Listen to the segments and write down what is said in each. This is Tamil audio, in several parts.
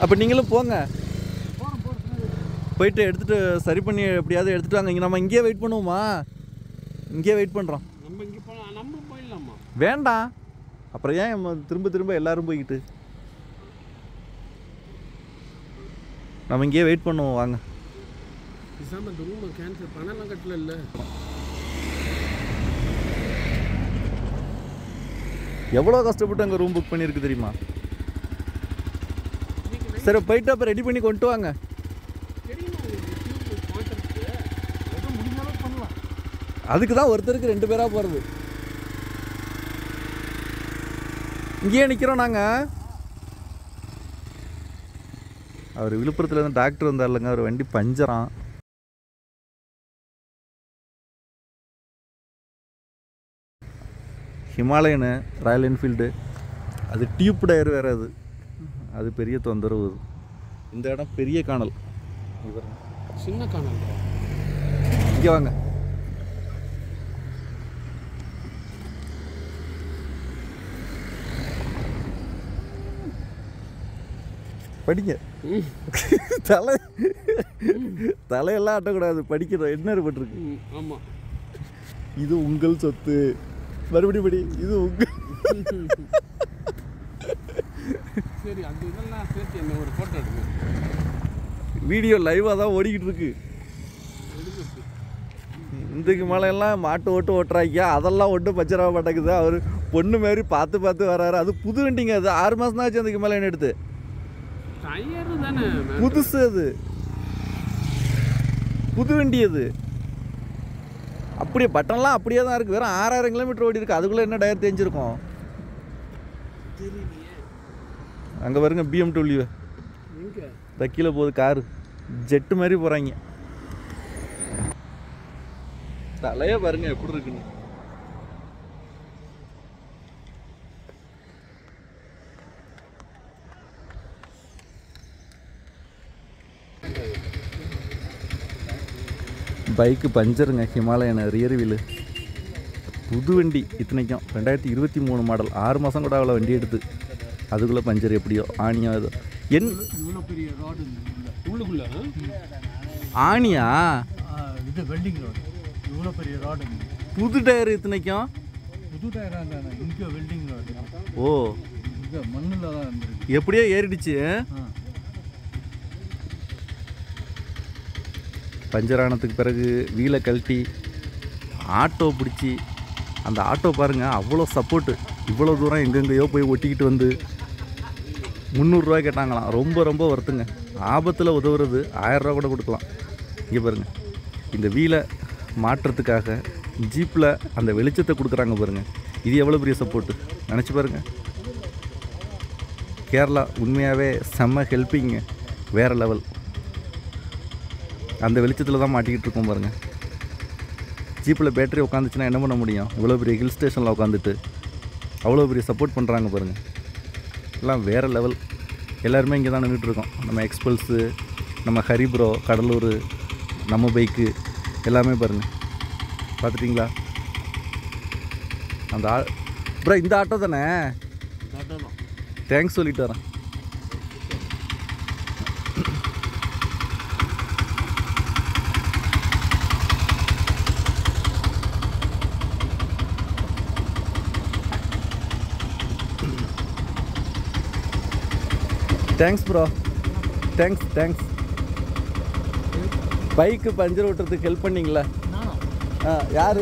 அப்போ நீங்களும் போங்க, போயிட்டு எடுத்துகிட்டு சரி பண்ணி எப்படியாவது எடுத்துகிட்டு வாங்க. இங்கே நம்ம இங்கேயே வெயிட் பண்ணுவோமா? இங்கேயே வெயிட் பண்ணுறோம். வேண்டாம், அப்புறம் ஏன் திரும்ப திரும்ப எல்லோரும் போய்கிட்டு? நம்ம இங்கேயே வெயிட் பண்ணுவோம், வாங்க. எவ்வளோ கஷ்டப்பட்டு அங்கே ரூம் புக் பண்ணியிருக்கு தெரியுமா? சரி, போயிட்டு அப்போ ரெடி பண்ணி கொண்டு வாங்க. அதுக்கு தான் ஒருத்தருக்கு 2 பேராக போகிறது. இங்கேயே நிற்கிறோம் நாங்கள். அவர் விழுப்புரத்தில் இருந்து டாக்டர் வந்தார் இல்லைங்க, அவர் வண்டி பஞ்சரான். ஹிமாலயனு ராயல் என்ஃபீல்டு, அது டியூப் டயர் வேறு, அது பெரிய தொந்தரவு. இந்த இடம் பெரிய காணல், சின்ன காணல். இங்கே வாங்க. படிங்க. தலையெல்லாம் ஆட்டக்கூடாது, படிக்கணும். என்ன ஏற்பட்டிருக்கு? ஆமாம், இது உங்கள் சொத்து. மறுபடியும் படி, இது உங்கள். சரி, அந்த இதெல்லாம் சேர்த்து என்ன ஒரு ஃபோட்டோ எடுங்க. வீடியோ லைவாக தான் ஓடிக்கிட்டு இருக்கு. இந்துக்கு மேலையெல்லாம் மாட்டு ஓட்டுறாங்க, அதெல்லாம் ஒன்றும் பச்சராக மாட்டேங்குது. அவர் பொண்ணு மாரி பார்த்து பார்த்து வர்றாரு. அது புது வண்டிங்க, அது 6 மாதம் தான் ஆச்சு அதுக்கு மேலே என்ன எடுத்து. புதுசு, அது புது வண்டி. அது அப்படியே பட்டன்லாம் அப்படியே தான் இருக்குது. வெறும் 6000 கிலோமீட்டர் ஓடி இருக்குது. அதுக்குள்ளே என்ன டயர் தேஞ்சிருக்கும்? அங்கே பாருங்க, BMW கீழே போகுது, காரு ஜெட்டு மாதிரி போகிறாங்க. தலையே பாருங்க எப்படி இருக்குன்னு. பைக்கு பஞ்சருங்க, ஹிமாலயன் ரியர் வீலு. புது வண்டி, இத்தனைக்கும் 2023 மாடல். 6 மாதம் கூட அவ்வளோ வண்டி எடுத்து, அதுக்குள்ளே பஞ்சர் எப்படியோ ஆணியோ ஏதோ. இவ்வளோ பெரிய ரோடு உள்ளுக்குள்ள ஆணியா? இது வெல்டிங் ரோடு, இவ்வளோ பெரிய ரோடு. புது டயர் இத்தனைக்கும். புது டயராக இருந்தாங்க, இங்கே வெல்டிங் ரோடு. ஓ, இங்கே மண்ணில் தான் இருந்துருக்கு. எப்படியோ ஏறிடுச்சு. பஞ்சர் ஆனதுக்கு பிறகு வீலை கழட்டி ஆட்டோ பிடிச்சி, அந்த ஆட்டோ பாருங்கள் அவ்வளோ சப்போர்ட்டு. இவ்வளோ தூரம் எங்கெங்கேயோ போய் ஒட்டிக்கிட்டு வந்து 300 ரூபா கேட்டாங்களாம். ரொம்ப ரொம்ப வருத்துங்க. ஆபத்தில் உதவுறது 1000 ரூபா கூட கொடுக்கலாம். இங்கே பாருங்கள், இந்த வீலை மாற்றுறதுக்காக ஜீப்பில் அந்த வெளிச்சத்தை கொடுக்குறாங்க பாருங்கள். இது எவ்வளோ பெரிய சப்போர்ட்டு நினச்சி பாருங்கள். கேரளா உண்மையாகவே செம்ம ஹெல்ப்பிங்க, வேறு லெவல். அந்த வெளிச்சத்தில் தான் மாட்டிக்கிட்டு இருக்கோம் பாருங்கள். ஜீப்பில் பேட்டரி உட்காந்துச்சுன்னா என்ன பண்ண முடியும்? இவ்வளோ பெரிய ஹில் ஸ்டேஷனில் உட்காந்துட்டு அவ்வளோ பெரிய சப்போர்ட் பண்ணுறாங்க பாருங்கள். எல்லாம் வேறு லெவல். எல்லாருமே இங்கே தான் நின்றுட்டுருக்கோம். நம்ம எக்ஸ்பல்ஸு, நம்ம ஹரிப்ரோ, கடலூர், நம்ம பைக்கு எல்லாமே பாருங்கள். பார்த்துட்டிங்களா? அந்த ப்ரோ, இந்த ஆட்டோ தானே? தேங்க்ஸ் சொல்லிட்டு வரேன். Thanks bro, thanks. Bike puncture ஓட்டுறதுக்கு ஹெல்ப் பண்ணிங்களா? யார்?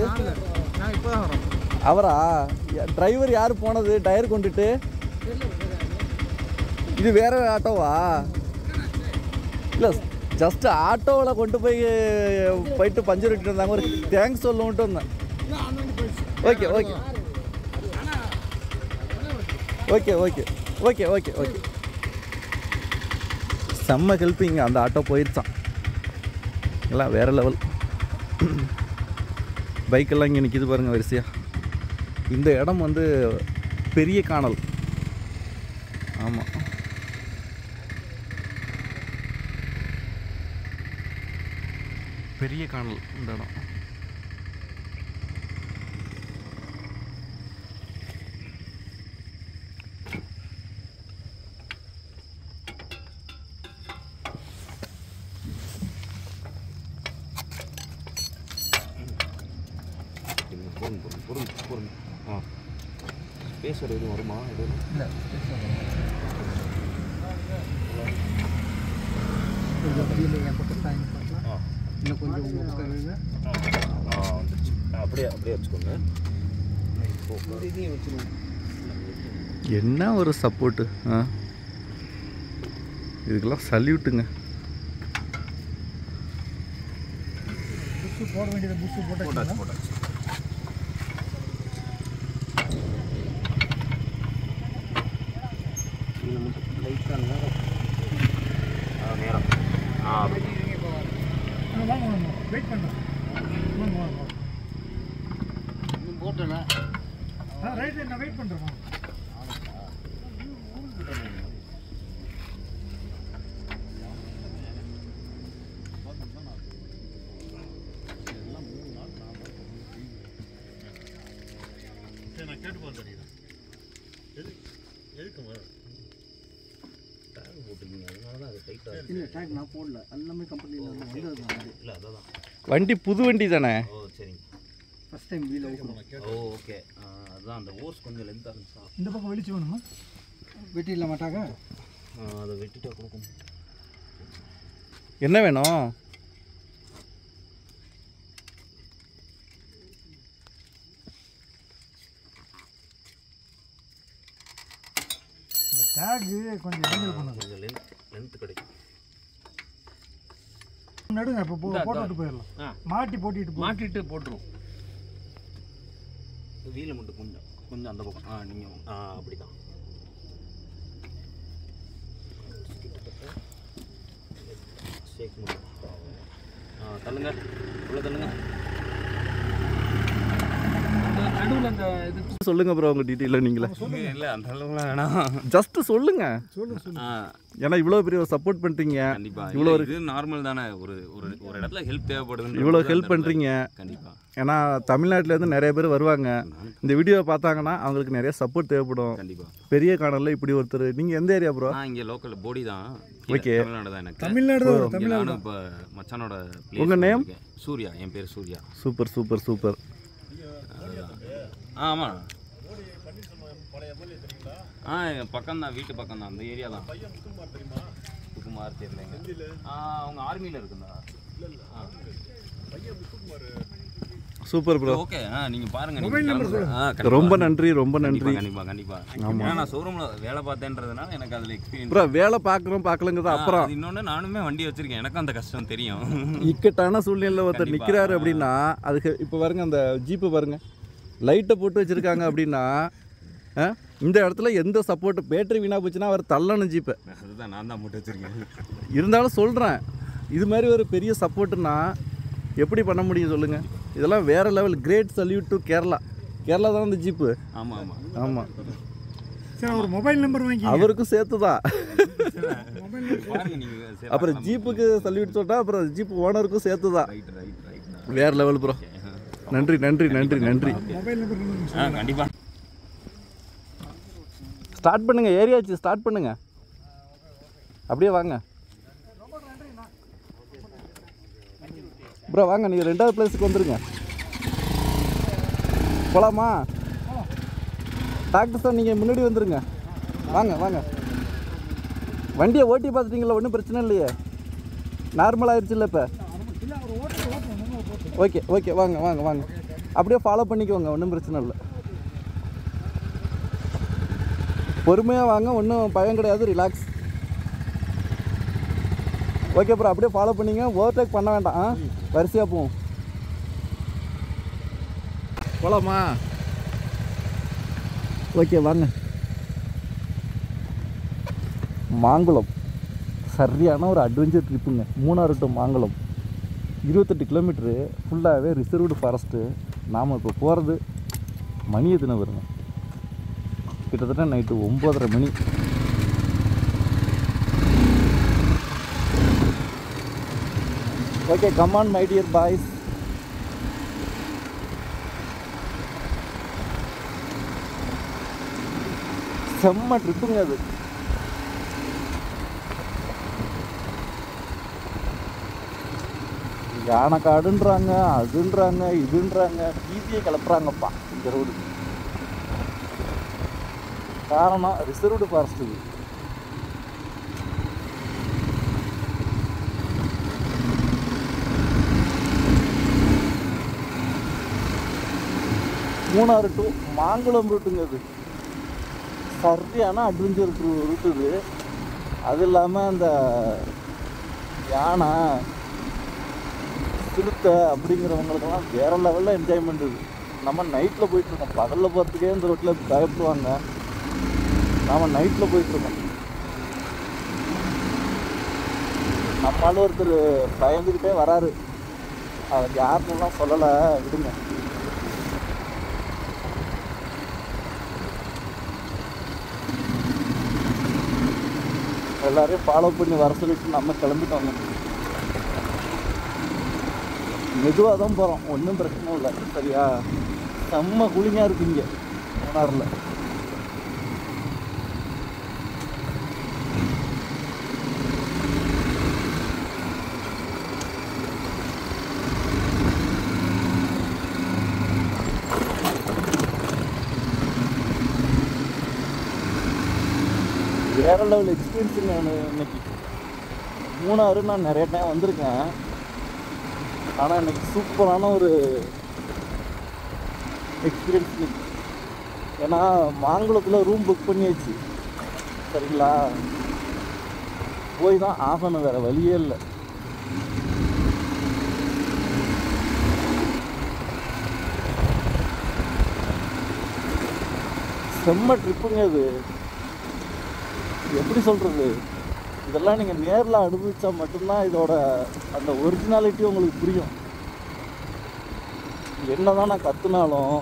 அவரா? டிரைவர் யார் போனது டயர் கொண்டுட்டு? இது வேற ஆட்டோவா? இல்லை, ஜஸ்ட் ஆட்டோவில் கொண்டு போயிட்டு பஞ்சர் விட்டுட்டு இருந்தாங்க. ஒரு தேங்க்ஸ் சொல்லணுன்ட்டு வந்தேன். Okay okay okay okay okay okay okay. செம்ம ஹெல்ப்பிங்க. அந்த ஆட்டோ போயிடுச்சான். எல்லாம் வேறு லெவல். பைக்கெல்லாம் இங்கே நிற்கிது பாருங்கள் வரிசையாக. இந்த இடம் வந்து பெரிய காணல். ஆமாம், பெரிய காணல் இந்த இடம். ஸ்பேஸ் எதுவும் வருமா எதுவும் இல்லை என் பக்கம் சாயம் பண்ணலாம் இன்னும் கொஞ்சம் உங்கள் பக்கம் வந்துச்சு அப்படியே வச்சுக்கோங்க இதையும் வச்சுருவோம். என்ன ஒரு சப்போர்ட்டு இதுக்கெல்லாம் சல்யூட்டுங்க. புஷு போட வேண்டியது புஷு போட்டாச்சு. லைட்டாக நேரம் வாங்க வெயிட் பண்ணுறேன். இன்னும் போட்டேண்ணா ரைட் நான் வெயிட் பண்ணுறேன். நான் கேட்டு பார்த்தேன் எதுக்குமா டேக் போட்டுருக்கீங்க அதனால தான் அது டைட்டாக இல்லை டேக் நான் போடல எல்லாமே கம்பெனியில் வந்தது தான். இல்லை அதான் வண்டி புது வண்டி தானே? ஓ சரிங்க. First time wheel okay. ஓ ஓகே அதுதான் அந்த ஓர்ஸ் கொஞ்சம் லென்த்தாக இருந்துச்சா இந்த பக்கம் வெளிச்சு வேணுமா? வெட்டிடல மாட்டாங்க. அதை வெட்டிட்டா கொடுக்கணும். என்ன வேணும்? இந்த டேகு கொஞ்சம் ஹேண்டில் பண்ணுங்க. கொஞ்சம் லென்த் கிடைக்கும். நடுங்க இப்போ போட்டுட்டு போயிடலாம். மாட்டி மாட்டிட்டு போட்டுரும். வீலை மட்டும் கொஞ்சம் அந்த பக்கம் நீங்கள் அப்படி தான் ஷேக் மட்டும் தள்ளுங்க உள்ள தள்ளுங்க. நடுவில் அந்த இது சொல்லுங்க ப்ரோ உங்கள் டீட்டெயிலாக நீங்களே. இல்லை அந்த அளவுக்குலாம் வேணாம். ஜஸ்ட்டு சொல்லுங்க. சொல்லு. ஏன்னா இவ்வளோ பெரிய சப்போர்ட் பண்ணுறீங்க, கண்டிப்பாக இவ்வளோ இது நார்மல் தானே. ஒரு ஒரு ஒரு இடத்துல ஹெல்ப் தேவைப்படுது. இவ்வளோ ஹெல்ப் பண்ணுறீங்க. கண்டிப்பாக. ஏன்னா தமிழ்நாட்டிலேருந்து நிறைய பேர் வருவாங்க, இந்த வீடியோவை பார்த்தாங்கன்னா அவங்களுக்கு நிறைய சப்போர்ட் தேவைப்படும். கண்டிப்பாக. பெரிய காணலில் இப்படி ஒருத்தர். நீங்கள் எந்த ஏரியா ப்ரோ? இங்கே லோக்கல் போடி தான். ஓகே. தமிழ்நாடு தான் எனக்கு. தமிழ்நாடு நானும் இப்போ மச்சானோட உங்கள் நேம்? சூர்யா. என் பேர் சூர்யா. Super super super. ஆமாம் என் பக்கம் தான், வீட்டு பக்கம் தான், அந்த ஏரியா தான். சுகுமார் தெரியலைங்க. அவங்க ஆர்மியில் இருக்குந்தா. Super bro. ஓகே நீங்கள் பாருங்கள். ரொம்ப நன்றி ரொம்ப நன்றி. கண்டிப்பாக. ஏன்னா நான் ஷோரூமில் வேலை பார்த்தேன்றதுனால எனக்கு அதில் எக்ஸ்பீரியன்ஸ். ப்ரோ வேலை பார்க்குறோம் பார்க்கலங்கிறது அப்புறம். இன்னொன்று நானுமே வண்டி வச்சுருக்கேன், எனக்கும் அந்த கஷ்டம் தெரியும். இக்கட்டான சூழ்நிலையில் ஒருத்தர் நிற்கிறாரு அப்படின்னா அதுக்கு இப்போ பாருங்க அந்த ஜீப்பு பாருங்க, லைட்டை போட்டு வச்சுருக்காங்க அப்படின்னா இந்த இடத்துல எந்த சப்போர்ட் பேட்டரி வீணாக போச்சுன்னா அவர் தள்ளணும் ஜீப்பை. அதுதான் நான் தான் போட்டு வச்சுருக்கேன். இருந்தாலும் சொல்கிறேன், இது மாதிரி ஒரு பெரிய சப்போர்ட்டுன்னா எப்படி பண்ண முடியும் சொல்லுங்கள்? இதெல்லாம் வேறு level. Great salute to Kerala. Kerala தான் இந்த ஜீப்பு. ஆமாம் ஆமாம் ஆமாம். சரி ஒரு மொபைல் நம்பர் வாங்கி அவருக்கும் சேர்த்து தான். பாருங்க நீங்கள். அப்புறம் ஜீப்புக்கு சல்யூட் சொல்லிட்டா அப்புறம் ஜீப்பு ஓனருக்கும் சேர்த்து தான். ரைட். வேறு லெவல் ப்ரோ. நன்றி நன்றி நன்றி நன்றி. மொபைல் நம்பர் கண்டிப்பாக. ஸ்டார்ட் பண்ணுங்க, ஏரியாச்சு ஸ்டார்ட் பண்ணுங்க. அப்படியே வாங்க ப்ரோ, வாங்க நீங்கள் 2வது பிளேஸுக்கு வந்துடுங்க. போகலாமா? டாக்டர் சார் நீங்கள் முன்னாடி வந்துடுங்க. வாங்க வாங்க. வண்டியை ஓட்டி பார்த்துட்டிங்களா? ஒன்றும் பிரச்சனை இல்லையே, நார்மல் ஆயிடுச்சுல்ல இப்போ? ஓகே ஓகே வாங்க வாங்க வாங்க. அப்படியே ஃபாலோ பண்ணிக்கோங்க, ஒன்றும் பிரச்சனை இல்லை. பொறுமையாக வாங்க, ஒன்றும் பயம் கிடையாது, ரிலாக்ஸ். ஓகே ப்ரோ, அப்படியே ஃபாலோ பண்ணிங்க, ஓவர்டேக் பண்ண வேண்டாம். வரிசையாக போவோம். போகலாமா? ஓகே வாங்க. மாங்குளம் சரியான ஒரு அட்வென்ச்சர் ட்ரிப்புங்க. மூணாறு டு மாங்குளம் 28 கிலோமீட்ரு, ஃபுல்லாகவே ரிசர்வ்டு ஃபாரஸ்ட்டு. நாம் இப்போ போகிறது மணி எத்தனை வருங்க? கிட்டத்தட்ட நைட்டு 9:30 மணி. Okay come on my dear boys. செம்ம ட்ரிப்புங்க அது. யானைக்காடுன்றாங்க, அதுன்றாங்க இதுன்றாங்க, பீதியை கிளப்புறாங்கப்பா இந்த ரோடு. காரணம் ரிசர்வ்டு ஃபாரஸ்ட் இது. மூணாறு டு மாங்குளம் ரூட்டுங்க இது. சரியான அட்வென்ச்சர் ரூட் இது. அது இல்லாமல் அந்த யானை சிறுத்தை அப்படிங்கிறவங்களுக்கெல்லாம் வேறு லெவலில் என்ஜாய்மெண்ட் இது. நம்ம நைட்டில் போயிட்டுருக்கோம். பகலில் போகிறதுக்கே இந்த ரோட்டில் பயப்படுவாங்க. நாம் நைட்டில் போயிட்டுருக்கோம். நம்மளால ஒருத்தர் பயந்துக்கிட்டே வராரு. அவர் யாருன்னெல்லாம் சொல்லலை, விடுங்க. எல்லாரையும் ஃபாலோ பண்ணி வர சொல்லிட்டு நம்ம கிளம்பிட்டோங்க. மெதுவாக தான் போகிறோம், ஒன்றும் பிரச்சனை இல்லை. சரியா? செம்ம கூலிங்காக இருக்கு இங்கே மூணாறில். வேறு லெவல் எக்ஸ்பீரியன்ஸுங்க. இன்னைக்கு மூணாறு நான் நிறைய டைம் வந்திருக்கேன். ஆனால் இன்னைக்கு சூப்பரான ஒரு எக்ஸ்பீரியன்ஸ். ஏன்னா மாங்குளத்தில் ரூம் புக் பண்ணியாச்சு. சரிங்களா? போய் தான் ஆகணும், வேறு வழியே இல்லை. செம்ம ட்ரிப்புங்க இது. எப்படி சொல்கிறது, இதெல்லாம் நீங்கள் நேரில் அனுபவித்தா மட்டும்தான் இதோட அந்த ஒரிஜினாலிட்டி உங்களுக்கு புரியும். என்ன தான் நான் கற்றுனாலும்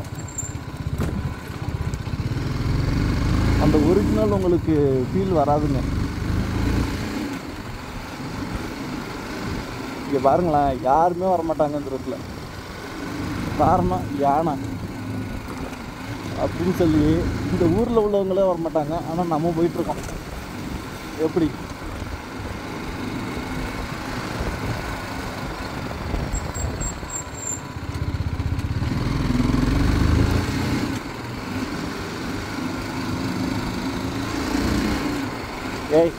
அந்த ஒரிஜினல் உங்களுக்கு ஃபீல் வராதுங்க. இங்கே பாருங்களேன், யாருமே வரமாட்டாங்க இந்த ரோட்டில். காரணம் யானை அப்படின்னு சொல்லி இந்த ஊரில் உள்ளவங்களே வரமாட்டாங்க. ஆனால் நம்ம போயிட்டுருக்கோம். எப்படி ஏய்,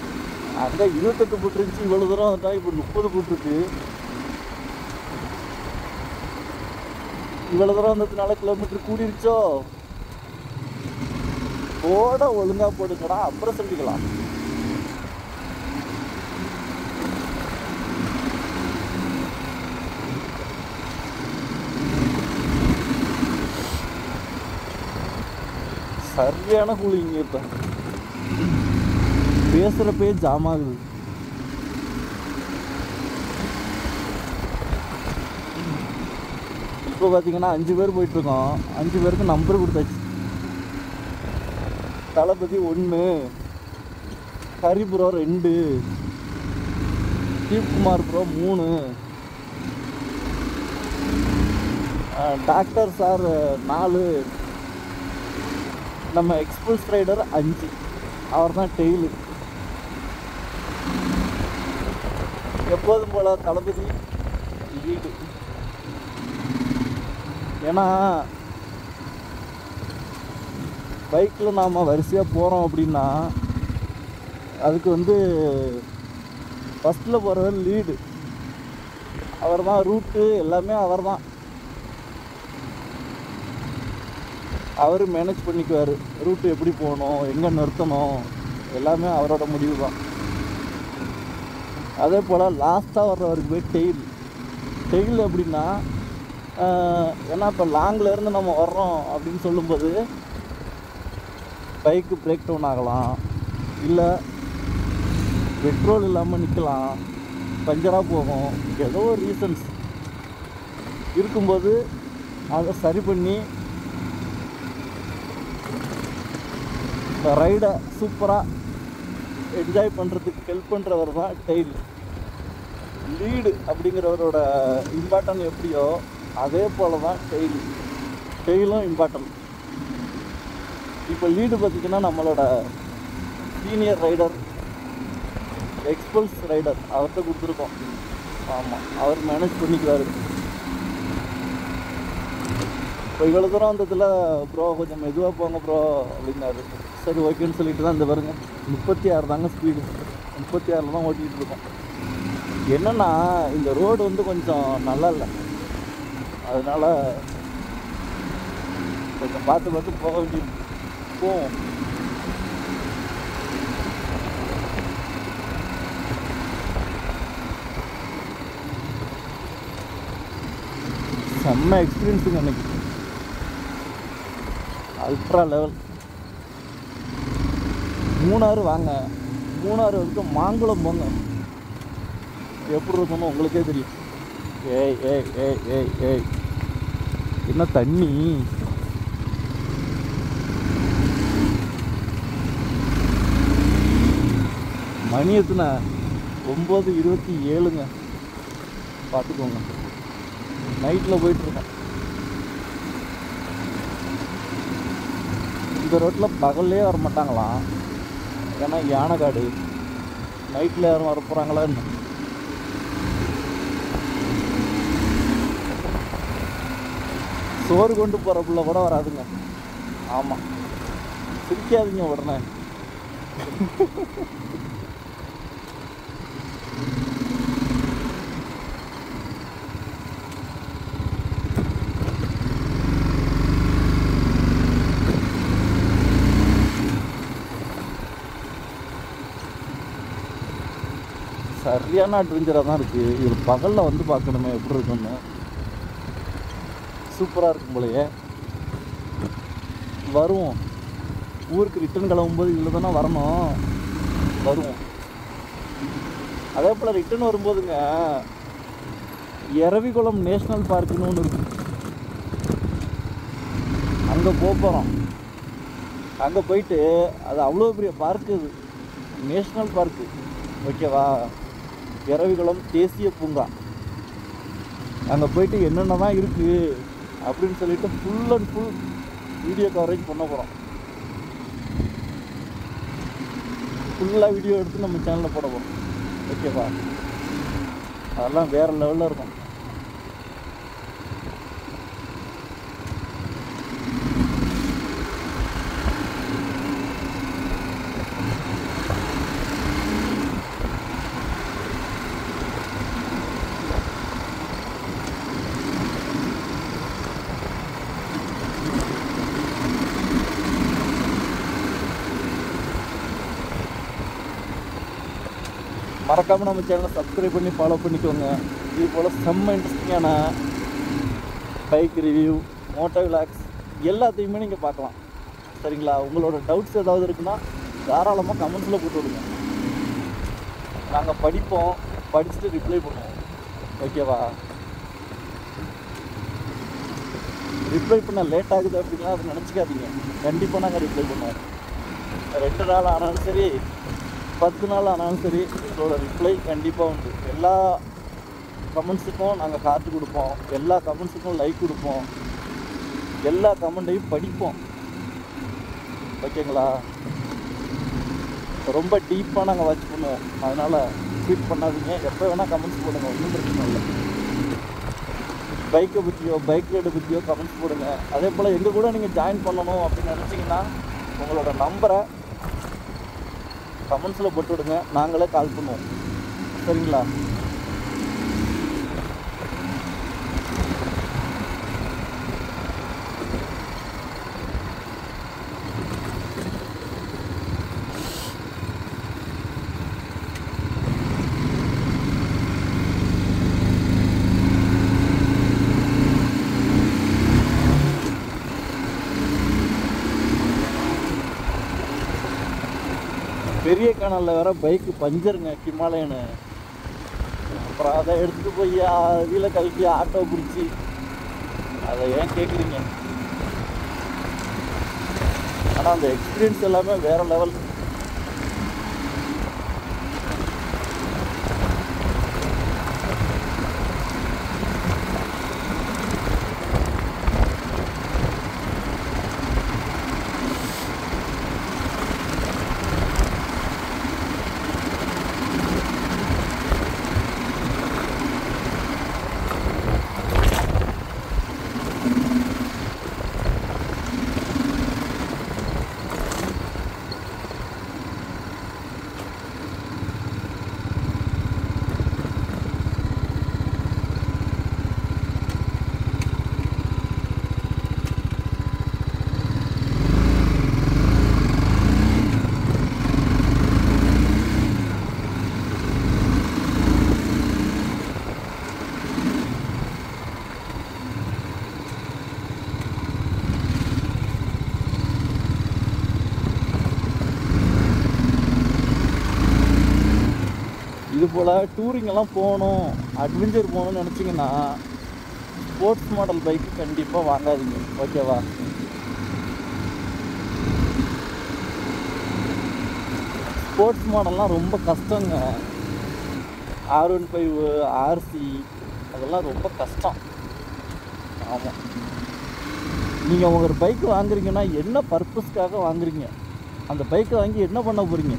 அங்கே 28 ஃபுட் இருந்துச்சு, இவ்வளோ தூரம் வந்துட்டா இப்போ 30 ஃபுட் இருக்கு. இவ்வளோ தூரம் வந்ததுனால கிலோமீட்டர் கூடிருச்சோ. போட ஒழுங்காக போடுங்கடா, அப்புறம் சொல்லிக்கலாம். சரியான கூலிங்க. இப்போ பேசுகிறப்பே ஜாம் ஆகுது. இப்போ பார்த்தீங்கன்னா 5 பேர் போயிட்டுருக்கோம். 5 பேருக்கு நம்பர் கொடுத்தாச்சு. தளபதி 1, Hari bro 2, Sivakumar bro 3, doctor sir 4, நம்ம எக்ஸ்பல்ஸ் ரைடர் 5. அவர் தான் டெய்லு. எப்போதும் போல் தளபதி லீடு. ஏன்னா பைக்கில் நாம் வரிசையாக போகிறோம் அப்படின்னா அதுக்கு ஃபஸ்ட்டில் போகிறவர் லீடு. அவர் தான் ரூட்டு எல்லாமே. அவர் தான், அவர் மேனேஜ் பண்ணிக்குவார். ரூட்டு எப்படி போகணும், எங்கே நிறுத்தணும், எல்லாமே அவரோட முடிவு தான். அதே போல் லாஸ்ட்டாக வர்றவருக்கு போய் டெயில் அப்படின்னா, ஏன்னா இப்போ லாங்கிலேருந்து நம்ம வர்றோம் அப்படின்னு சொல்லும்போது பைக்கு பிரேக் டவுன் ஆகலாம், இல்லை பெட்ரோல் இல்லாமல் நிற்கலாம், பஞ்சராக போகும். ஏதோ ஒரு ரீசன்ஸ் இருக்கும்போது அதை சரி பண்ணி ரைடை சூப்பராக என்ஜாய் பண்ணுறதுக்கு ஹெல்ப் பண்ணுறவர் தான் டெயில். லீடு அப்படிங்கிறவரோட இம்பார்ட்டன்ட் எப்படியோ அதே போல் தான் டெயிலும் இம்பார்ட்டன்ட். இப்போ லீடு பார்த்திங்கன்னா நம்மளோட சீனியர் ரைடர் எக்ஸ்பல்ஸ் ரைடர் அவர்கிட்ட கொடுத்துருக்கோம். ஆமாம், அவர் மேனேஜ் பண்ணிக்குவார். இப்போ இவ்வளோ தூரம் வந்ததில் ப்ரோ கொஞ்சம் மெதுவாக போங்க ப்ரோ அப்படின்னாரு. சரி ஓகேன்னு சொல்லிட்டு தான் இந்த பாருங்க 36 தாங்க ஸ்பீடு, 36 தான் ஓட்டிகிட்டு இருக்கோம். என்னென்னா இந்த ரோடு வந்து கொஞ்சம் நல்லா இல்லை, அதனால் கொஞ்சம் பார்த்து பார்த்து போக வேண்டியது. போவோம். செம்ம எக்ஸ்பீரியன்ஸுங்க அன்னைக்கு, அல்ட்ரா லெவல். மூணாறு வாங்க, மூணாறு வரைக்கும் மாங்குளம் போங்க, எப்படி இருக்கணும் உங்களுக்கே தெரியும். ஏய் ஏய் ஏய் ஏய் ஏய் என்ன தண்ணி. மணி எத்தனை? 9:27ங்க. பார்த்துக்கோங்க, நைட்டில் போயிட்டுருக்கோம். இந்த ரோட்டில் பகல்லே வர மாட்டாங்களாம், ஏன்னா யானைக்காடு. நைட்டில் யாரும் வர போகிறாங்களா என்ன? சோறு கொண்டு போகிற பிள்ளை கூட வராதுங்க. ஆமாம், சிரிக்காதீங்க உடனே. சரியான அட்வென்ச்சராக தான் இருக்குது. இது பகலில் வந்து பார்க்கணுமே எப்படி இருக்குன்னு. சூப்பராக இருக்கும் போலையே. வருவோம், ஊருக்கு ரிட்டர்ன் கிளம்பும்போது இதில் தானே வரணும், வருவோம். அதே போல் ரிட்டர்ன் வரும்போதுங்க எரவிகுளம் நேஷ்னல் பார்க்குன்னு ஒன்று இருக்குது, அங்கே போகிறோம். அங்கே போயிட்டு அது அவ்வளோ பெரிய பார்க்கு, அது நேஷ்னல் பார்க்கு, ஓகேவா? எரவிகுளம் தேசிய பூங்கா. அங்கே போயிட்டு என்னென்ன தான் இருக்குது அப்படின்னு சொல்லிட்டு full and full video coverage பண்ண போகிறோம். ஃபுல்லாக வீடியோ எடுத்து நம்ம சேனலில் போட போகிறோம், ஓகேவா? அதெல்லாம் வேறு லெவலில் இருக்கும். மறக்காமல் நம்ம சேனலை சப்ஸ்கிரைப் பண்ணி ஃபாலோ பண்ணிக்கோங்க. இது போல் செம்ம இன்ட்ரெஸ்டிங்கான பைக் ரிவ்யூ, மோட்டோ விலாக்ஸ் எல்லாத்தையுமே நீங்கள் பார்க்கலாம், சரிங்களா? உங்களோட டவுட்ஸ் ஏதாவது இருக்குன்னா தாராளமாக கமெண்ட்ஸில் போட்டு விடுங்க, நாங்கள் படிப்போம், படிச்சுட்டு ரிப்ளை பண்ணுவோம், ஓகேவா? ரிப்ளை பண்ண லேட் ஆகுது அப்படின்னா அதை நினச்சிக்காதீங்க, கண்டிப்பாக நாங்கள் ரிப்ளை பண்ணுவோம். 2 நாள் ஆனாலும் சரி, 10 நாள் ஆனாலும் சரி, இதோட ரிப்ளை கண்டிப்பாக உண்டு. எல்லா கமெண்ட்ஸுக்கும் நாங்கள் காத்து கொடுப்போம், எல்லா கமெண்ட்ஸுக்கும் லைக் கொடுப்போம், எல்லா கமெண்ட்டையும் படிப்போம், ஓகேங்களா? ரொம்ப டீப்பாக நாங்கள் வாட்ச் பண்ணுவோம், அதனால் ஃபீட் பண்ணாதீங்க. எப்போ வேணால் கமெண்ட்ஸ் போடுங்க, ஒன்றும் பிரச்சனை இல்லை. பைக்கை பற்றியோ பைக் ரைடை பற்றியோ கமெண்ட்ஸ் போடுங்க. அதே போல் எங்கள் கூட நீங்கள் ஜாயின் பண்ணணும் அப்படின்னு நினச்சிங்கன்னா உங்களோட நம்பரை கமெண்ட்ஸில் போட்டு விடுங்க, நாங்களே கால் பண்ணுவோம், சரிங்களா? பெரிய கானலில் வேறு பைக்கு பஞ்சருங்க, ஹிமாலயனு. அப்புறம் அதை எடுத்துகிட்டு போய் வீலை கழட்டி ஆட்டோ பிடிச்சி, அதை ஏன் கேட்குறீங்க? ஆனால் அந்த எக்ஸ்பீரியன்ஸ் எல்லாமே வேறு லெவல். இது போல் டூரிங்கெல்லாம் போகணும், அட்வென்ச்சர் போகணும்னு நினச்சிங்கன்னா ஸ்போர்ட்ஸ் மாடல் பைக்கு கண்டிப்பாக வாங்காதீங்க, ஓகேவா? ஸ்போர்ட்ஸ் மாடல்லாம் ரொம்ப கஷ்டங்க. R15 RC அதெல்லாம் ரொம்ப கஷ்டம். ஆமாம், நீங்கள் ஒரு பைக் வாங்குறீங்கன்னா என்ன பர்பஸ்க்காக வாங்குறீங்க, அந்த பைக்கை வாங்கி என்ன பண்ண போகிறீங்க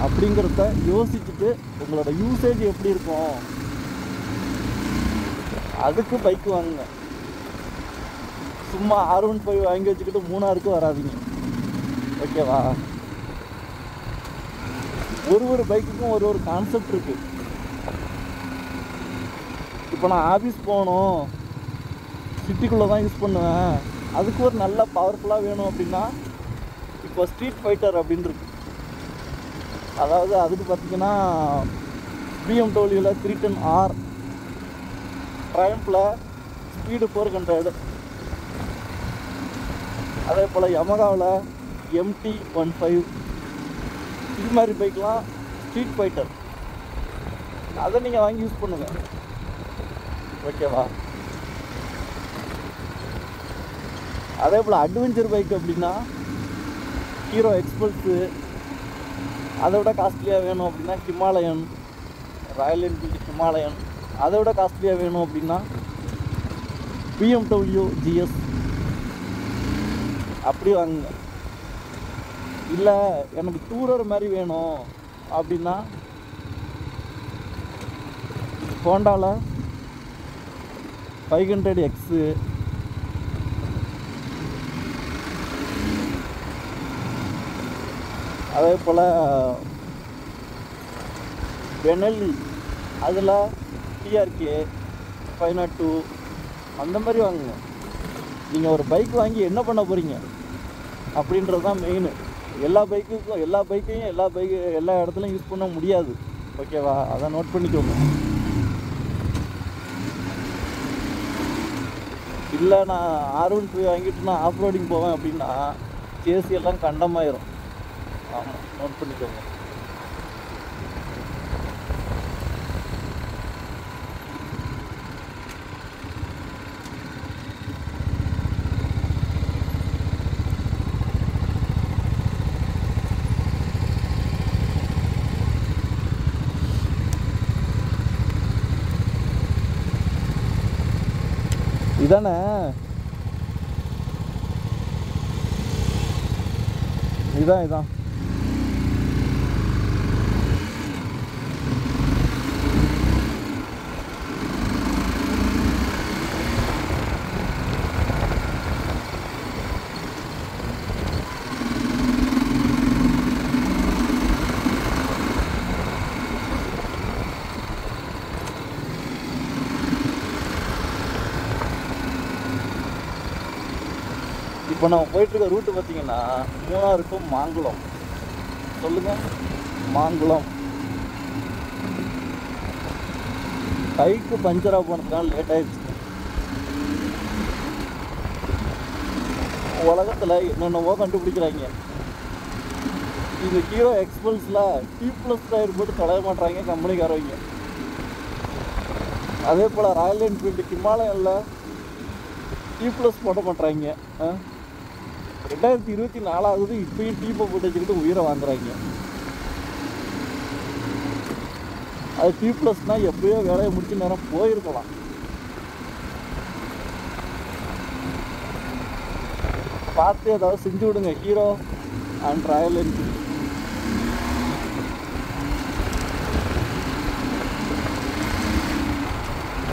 அப்படிங்கிறத யோசிச்சுட்டு உங்களோட யூசேஜ் எப்படி இருக்கும் அதுக்கு பைக்கு வாங்குங்க. சும்மா R15 வாங்கி வச்சுக்கிட்டு மூணாருக்கு வராதிங்க, ஓகேவா? ஒரு பைக்குக்கும் ஒரு கான்செப்ட் இருக்குது. இப்போ நான் ஆஃபீஸ் போகணும், சிட்டிக்குள்ளே தான் யூஸ் பண்ணுவேன், அதுக்கு ஒரு நல்ல பவர்ஃபுல்லாக வேணும் அப்படின்னா இப்போ ஸ்ட்ரீட் ஃபைட்டர் அப்படின்னு இருக்கு. அதாவது அதுக்கு பார்த்திங்கன்னா BMW 310R, ட்ரையம்பில் ஸ்பீடு 400, அதே போல் யமகாவில் MT-15, இது மாதிரி பைக்லாம் ஸ்ட்ரீட் ஃபைட்டர். அதை நீங்கள் வாங்கி யூஸ் பண்ணுங்கள், ஓகேவா? அதே போல் அட்வென்ச்சர் பைக் அப்படின்னா ஹீரோ எக்ஸ்பல்ஸு, அதை விட காஸ்ட்லியாக வேணும் அப்படின்னா ஹிமாலயன், ராயல் என்ஃபீல்டு ஹிமாலயன், அதை விட காஸ்ட்லியாக வேணும் அப்படின்னா BMW GS, அப்படி வாங்குங்க. இல்லை எனக்கு டூரர் மாதிரி வேணும் அப்படின்னா ஹோண்டாவில் 500X, அதே போல் பெனல்லி, அதில் TRK 502, அந்த மாதிரி வாங்குங்க. நீங்கள் ஒரு பைக் வாங்கி என்ன பண்ண போகிறீங்க அப்படின்றது தான் மெயின். எல்லா பைக்கையும் எல்லா இடத்துலையும் யூஸ் பண்ண முடியாது, ஓகேவா? அதை நோட் பண்ணிக்கோங்க. இல்லை நான் R15 வாங்கிட்டு நான் ஆஃப் ரோடிங் போவேன் அப்படின்னா சேசி எல்லாம் கண்டமாயிரும். ஆமாம், நோட் பண்ணிக்கோங்க. இதானே இதான் இப்போ நம்ம போயிட்டுருக்க ரூட்டு பார்த்திங்கன்னா மூணாருக்கும் மாங்குளம். சொல்லுங்கள், மாங்குளம். பைக்கு பஞ்சராக போனதுனால லேட் ஆகிடுச்சு. உலகத்தில் என்னென்னவோ கண்டுபிடிக்கிறாங்க. இந்த ஹீரோ எக்ஸ்பல்ஸில் T+ டயர் போட்டு தொலைய மாட்டுறாங்க கம்பெனிக்காரவங்க. அதே போல் ராயல் என்ஃபீல்டு ஹிமாலயனில் T+ போட மாட்டுறாங்க. 2024 ஆகுது, இப்பயும் டீப்பை போட்டு வச்சுக்கிட்டு உயிரை வாங்குறாங்க. அது T+னால் எப்பயோ வேலையை முடிச்சு நேரம் போயிருக்கலாம். பார்த்து ஏதாவது செஞ்சு விடுங்க ஹீரோ அண்ட் ராயல் என்ஃபீல்டு.